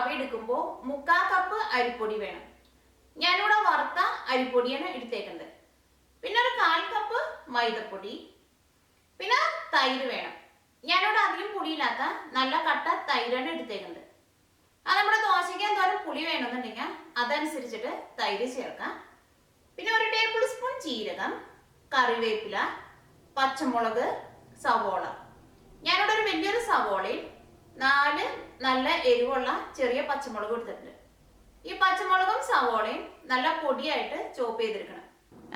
റവ എടുക്കുമ്പോൾ 3/4 കപ്പ് അരിപ്പൊടി വേണം. ഞാനിവിടെ വറുത്ത അരിപ്പൊടിയാണ് എടുത്തേക്കുന്നത്. പിന്നെ ഒരു 1/4 കപ്പ് മൈദപ്പൊടി, പിന്നെ തൈര് വേണം. ഞാനിവിടെ അധികം പുളിയില്ലാത്ത നല്ല കട്ട തൈരാണ് എടുത്തേക്കുന്നത്. അത് നമ്മുടെ ദോശയ്ക്ക് എന്തോരം പുളി വേണമെന്നുണ്ടെങ്കിൽ അതനുസരിച്ചിട്ട് തൈര് ചേർക്കാം. പിന്നെ 1 ടേബിൾ സ്പൂൺ ജീരകം, കറിവേപ്പില, പച്ചമുളക്, സവോള. ഞാനിവിടെ ഒരു വലിയൊരു സവോളയിൽ 4 നല്ല എരിവുള്ള ചെറിയ പച്ചമുളക് എടുത്തിട്ടുണ്ട്. ഈ പച്ചമുളകും സവോളയും നല്ല പൊടിയായിട്ട് ചോപ്പ് ചെയ്തെടുക്കണം.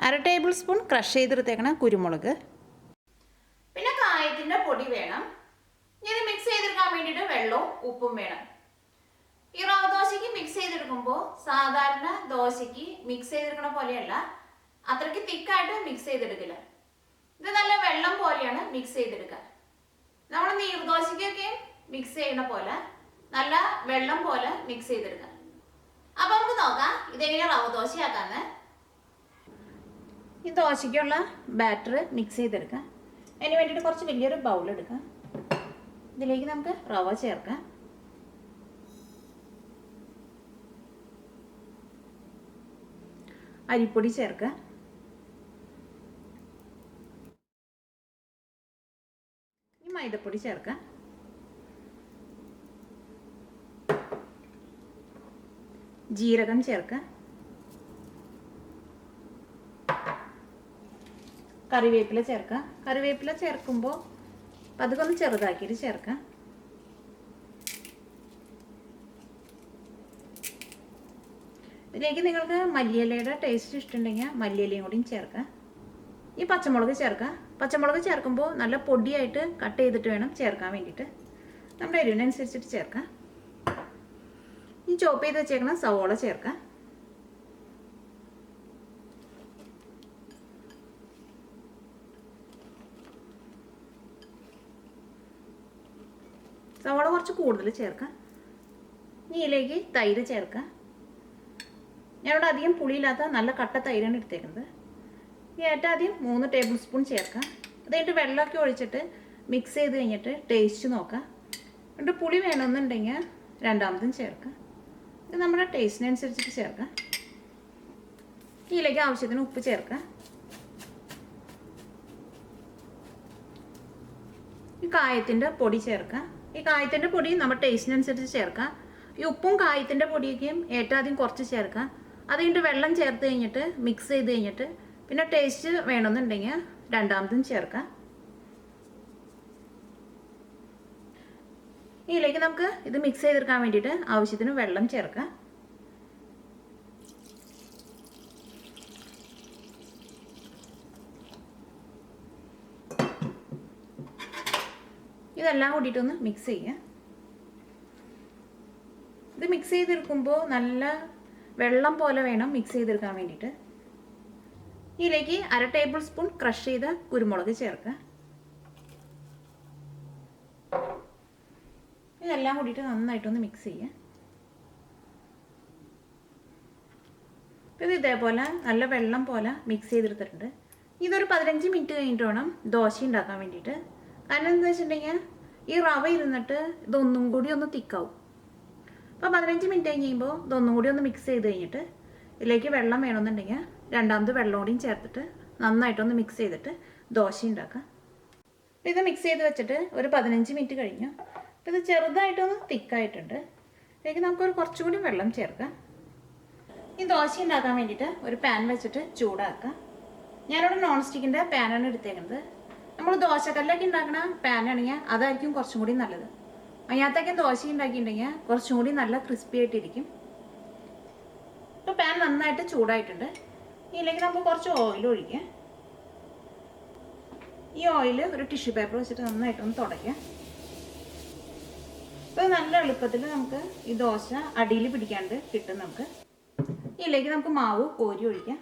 1/2 ടേബിൾ സ്പൂൺ ക്രഷ് ചെയ്തെടുത്തേക്കണം കുരുമുളക്. പിന്നെ കായത്തിന്റെ പൊടി വേണം. ഇത് മിക്സ് ചെയ്തെടുക്കാൻ വേണ്ടിയിട്ട് വെള്ളവും ഉപ്പും വേണം. ഈ റവ ദോശയ്ക്ക് മിക്സ് ചെയ്തെടുക്കുമ്പോൾ സാധാരണ ദോശയ്ക്ക് മിക്സ് ചെയ്തെടുക്കണ പോലെയല്ല, അത്രയ്ക്ക് തിക്കായിട്ട് മിക്സ് ചെയ്തെടുക്കില്ല. ഇത് നല്ല വെള്ളം പോലെയാണ് മിക്സ് ചെയ്തെടുക്കുക. നമ്മൾ നീർദോശയ്ക്കൊക്കെ മിക്സ് ചെയ്യുന്ന പോലെ നല്ല വെള്ളം പോലെ മിക്സ് ചെയ്തെടുക്കുക. അപ്പൊ നമുക്ക് നോക്കാം ഇതെങ്ങനെ റവ ദോശയാക്കാന്ന്. ഈ ദോശയ്ക്കുള്ള ബാറ്റർ മിക്സ് ചെയ്തെടുക്കാം. അതിന് വേണ്ടിയിട്ട് കുറച്ച് വലിയൊരു ബൗൾ എടുക്കാം. ഇതിലേക്ക് നമുക്ക് റവ ചേർക്കാം. അരിപ്പൊടി ചേർക്കാം. ഈ മൈദപ്പൊടി ചേർക്കാം. ജീരകം ചേർക്കാം. കറിവേപ്പില ചേർക്കാം. കറിവേപ്പില ചേർക്കുമ്പോൾ പതുക്കെ ഒന്ന് ചെറുതാക്കിയിട്ട് ചേർക്കാം. ഇതിലേക്ക് നിങ്ങൾക്ക് മല്ലിയിലയുടെ ടേസ്റ്റ് ഇഷ്ടമുണ്ടെങ്കിൽ മല്ലിയിലയും കൂടിയും ചേർക്കാം. ഈ പച്ചമുളക് ചേർക്കാം. പച്ചമുളക് ചേർക്കുമ്പോൾ നല്ല പൊടിയായിട്ട് കട്ട് ചെയ്തിട്ട് വേണം ചേർക്കാൻ വേണ്ടിയിട്ട്. നമ്മുടെ എരിവിനനുസരിച്ചിട്ട് ചേർക്കാം. ഈ ചോപ്പ് ചെയ്ത് വെച്ചേക്കണം സവോള ചേർക്കാം. സവോള കുറച്ച് കൂടുതൽ ചേർക്കാം. ഇതിലേക്ക് തൈര് ചേർക്കാം. ഞാനിവിടെ അധികം പുളിയില്ലാത്ത നല്ല കട്ട തൈരാണ് എടുത്തേക്കുന്നത്. ഈ ഏറ്റവും ആദ്യം 3 ടേബിൾ സ്പൂൺ ചേർക്കാം. അത് കഴിഞ്ഞിട്ട് വെള്ളമൊക്കെ ഒഴിച്ചിട്ട് മിക്സ് ചെയ്ത് കഴിഞ്ഞിട്ട് ടേസ്റ്റ് നോക്കാം. എന്നിട്ട് പുളി വേണമെന്നുണ്ടെങ്കിൽ രണ്ടാമതും ചേർക്കാം. ഇത് നമ്മുടെ ടേസ്റ്റിനനുസരിച്ചിട്ട് ചേർക്കാം. ഇതിലേക്ക് ആവശ്യത്തിന് ഉപ്പ് ചേർക്കാം. ഈ കായത്തിൻ്റെ പൊടി ചേർക്കാം. ഈ കായത്തിൻ്റെ പൊടി നമ്മുടെ ടേസ്റ്റിനനുസരിച്ച് ചേർക്കാം. ഈ ഉപ്പും കായത്തിൻ്റെ പൊടിയൊക്കെയും ഏറ്റവും ആദ്യം കുറച്ച് ചേർക്കാം. അത് കഴിഞ്ഞിട്ട് വെള്ളം ചേർത്ത് കഴിഞ്ഞിട്ട് മിക്സ് ചെയ്ത് കഴിഞ്ഞിട്ട് പിന്നെ ടേസ്റ്റ് വേണമെന്നുണ്ടെങ്കിൽ രണ്ടാമതും ചേർക്കാം. ഇതിലേക്ക് നമുക്ക് ഇത് മിക്സ് ചെയ്തെടുക്കാൻ വേണ്ടിയിട്ട് ആവശ്യത്തിന് വെള്ളം ചേർക്കാം. ഇതെല്ലാം കൂടിയിട്ടൊന്ന് മിക്സ് ചെയ്യാം. ഇത് മിക്സ് ചെയ്തെടുക്കുമ്പോൾ നല്ല വെള്ളം പോലെ വേണം മിക്സ് ചെയ്തെടുക്കാൻ വേണ്ടിയിട്ട്. ഇതിലേക്ക് 1/2 ടേബിൾ സ്പൂൺ ക്രഷ് ചെയ്ത കുരുമുളക് ചേർക്കുക. ഇതെല്ലാം കൂടിയിട്ട് നന്നായിട്ടൊന്ന് മിക്സ് ചെയ്യുക. ഇത് ഇതേപോലെ നല്ല വെള്ളം പോലെ മിക്സ് ചെയ്തെടുത്തിട്ടുണ്ട്. ഇതൊരു 15 മിനിറ്റ് കഴിഞ്ഞിട്ട് വേണം ദോശ ഉണ്ടാക്കാൻ വേണ്ടിയിട്ട്. കാരണം എന്താ വെച്ചിട്ടുണ്ടെങ്കിൽ ഈ റവ ഇരുന്നിട്ട് ഇതൊന്നും കൂടി ഒന്ന് തിക്കാവും. അപ്പോൾ 15 മിനിറ്റ് കഴിയുമ്പോൾ ഇതൊന്നും കൂടി ഒന്ന് മിക്സ് ചെയ്ത് കഴിഞ്ഞിട്ട് ഇതിലേക്ക് വെള്ളം വേണമെന്നുണ്ടെങ്കിൽ രണ്ടാമത് വെള്ളം കൂടിയും ചേർത്തിട്ട് നന്നായിട്ടൊന്ന് മിക്സ് ചെയ്തിട്ട് ദോശ ഉണ്ടാക്കാം. ഇത് മിക്സ് ചെയ്ത് വെച്ചിട്ട് ഒരു 15 മിനിറ്റ് കഴിഞ്ഞു. അപ്പോൾ ഇത് ചെറുതായിട്ടൊന്ന് തിക്കായിട്ടുണ്ട്. ഇതിലേക്ക് നമുക്കൊരു കുറച്ചുകൂടി വെള്ളം ചേർക്കാം. ഈ ദോശ ഉണ്ടാക്കാൻ വേണ്ടിയിട്ട് ഒരു പാൻ വെച്ചിട്ട് ചൂടാക്കാം. ഞാനിവിടെ നോൺ സ്റ്റിക്കിൻ്റെ പാനാണ് എടുത്തേക്കുന്നത്. നമ്മൾ ദോശക്കല്ലൊക്കെ ഉണ്ടാക്കണ പാനാണെങ്കിൽ അതായിരിക്കും കുറച്ചും കൂടി നല്ലത്. അതിനകത്തൊക്കെ ദോശ ഉണ്ടാക്കിയിട്ടുണ്ടെങ്കിൽ കുറച്ചും കൂടി നല്ല ക്രിസ്പി ആയിട്ടിരിക്കും. ഇപ്പോൾ പാൻ നന്നായിട്ട് ചൂടായിട്ടുണ്ട്. ഇതിലേക്ക് നമുക്ക് കുറച്ച് ഓയിൽ ഒഴിക്കാം. ഈ ഓയിൽ ഒരു ടിഷ്യൂ പേപ്പർ വെച്ചിട്ട് നന്നായിട്ടൊന്ന് തുടയ്ക്കാം. ഇപ്പോൾ നല്ല എളുപ്പത്തിൽ നമുക്ക് ഈ ദോശ അടിയിൽ പിടിക്കാണ്ട് കിട്ടും. നമുക്ക് ഇതിലേക്ക് നമുക്ക് മാവ് കോരി ഒഴിക്കാം.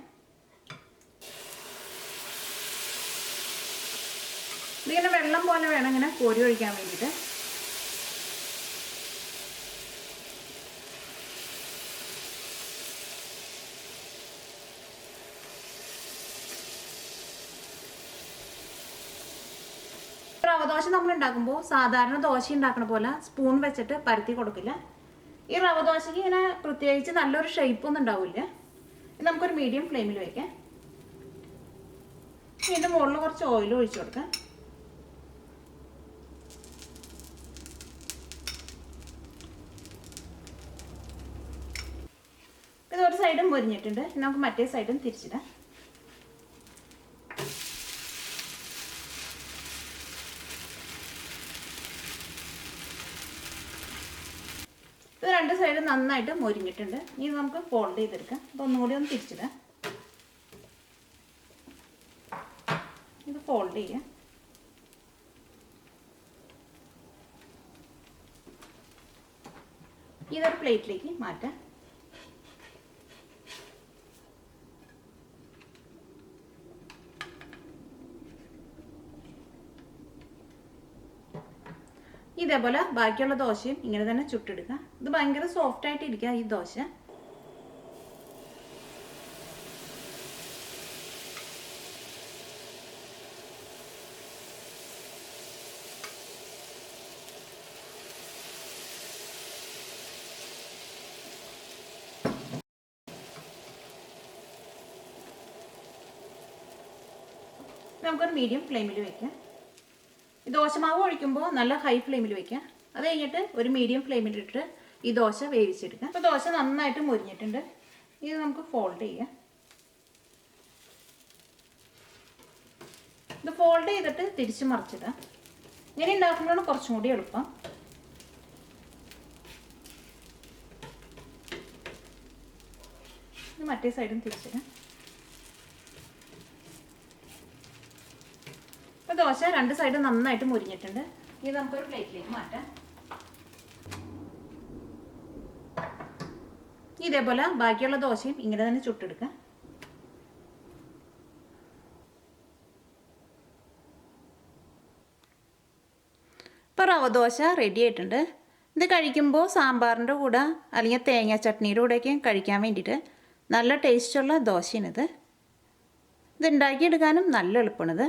ഇതിങ്ങനെ വെള്ളം പോലെ വേണം ഇങ്ങനെ കോരി ഒഴിക്കാൻ വേണ്ടിയിട്ട്. റവ ദോശ നമ്മൾ ഉണ്ടാക്കുമ്പോൾ സാധാരണ ദോശ ഉണ്ടാക്കുന്ന പോലെ സ്പൂൺ വെച്ചിട്ട് പരത്തി കൊടുക്കില്ല. ഈ റവ ദോശയ്ക്ക് ഇങ്ങനെ പ്രത്യേകിച്ച് നല്ലൊരു ഷേപ്പൊന്നും ഉണ്ടാവില്ല. ഇത് നമുക്കൊരു മീഡിയം ഫ്ലെയിമിൽ വയ്ക്കാം. ഇതിൻ്റെ മുകളിൽ കുറച്ച് ഓയിൽ ഒഴിച്ചു കൊടുക്കാം. ഇതൊരു സൈഡും മൊരിഞ്ഞിട്ടുണ്ട്. നമുക്ക് മറ്റേ സൈഡും തിരിച്ചിടാം. ഇത് രണ്ട് സൈഡും നന്നായിട്ട് മൊരിഞ്ഞിട്ടുണ്ട്. ഇനി നമുക്ക് ഫോൾഡ് ചെയ്തെടുക്കാം. അപ്പോൾ ഒന്നും കൂടി ഒന്ന് തിരിച്ചിടാം. ഇത് ഫോൾഡ് ചെയ്യാം. ഇതൊരു പ്ലേറ്റിലേക്ക് മാറ്റാം. ഇതേപോലെ ബാക്കിയുള്ള ദോശയും ഇങ്ങനെ തന്നെ ചുട്ടെടുക്കുക. ഇത് ഭയങ്കര സോഫ്റ്റ് ആയിട്ട് ഇരിക്കുക ഈ ദോശ. നമുക്കൊരു മീഡിയം ഫ്ലെയിമിൽ വയ്ക്കാം. ഈ ദോശമാവ് ഒഴിക്കുമ്പോൾ നല്ല ഹൈ ഫ്ലെയിമിൽ വയ്ക്കാം. അത് കഴിഞ്ഞിട്ട് ഒരു മീഡിയം ഫ്ലെയിമിലിട്ട് ഈ ദോശ വേവിച്ചെടുക്കാം. അപ്പോൾ ദോശ നന്നായിട്ട് മൊരിഞ്ഞിട്ടുണ്ട്. ഇത് നമുക്ക് ഫോൾഡ് ചെയ്യാം. ഇത് ഫോൾഡ് ചെയ്തിട്ട് തിരിച്ച് മറിച്ചിടാം. ഇങ്ങനെ ഉണ്ടാക്കുമ്പോഴാണ് കുറച്ചും കൂടി എളുപ്പം. ഇത് മറ്റേ സൈഡും തിരിച്ചിടാം. ഇപ്പോൾ ദോശ രണ്ട് സൈഡും നന്നായിട്ട് മുരിഞ്ഞിട്ടുണ്ട്. ഇത് നമുക്കൊരു പ്ലേറ്റിലേക്ക് മാറ്റാം. ഇതേപോലെ ബാക്കിയുള്ള ദോശയും ഇങ്ങനെ തന്നെ ചുട്ടെടുക്കാം. ഇപ്പോൾ റവ ദോശ റെഡി ആയിട്ടുണ്ട്. ഇത് കഴിക്കുമ്പോൾ സാമ്പാറിൻ്റെ കൂടെ അല്ലെങ്കിൽ തേങ്ങ ചട്നിയുടെ കൂടെയൊക്കെ കഴിക്കാൻ വേണ്ടിയിട്ട് നല്ല ടേസ്റ്റുള്ള ദോശയാണിത്. ഇത് ഉണ്ടാക്കിയെടുക്കാനും നല്ല എളുപ്പമാണിത്.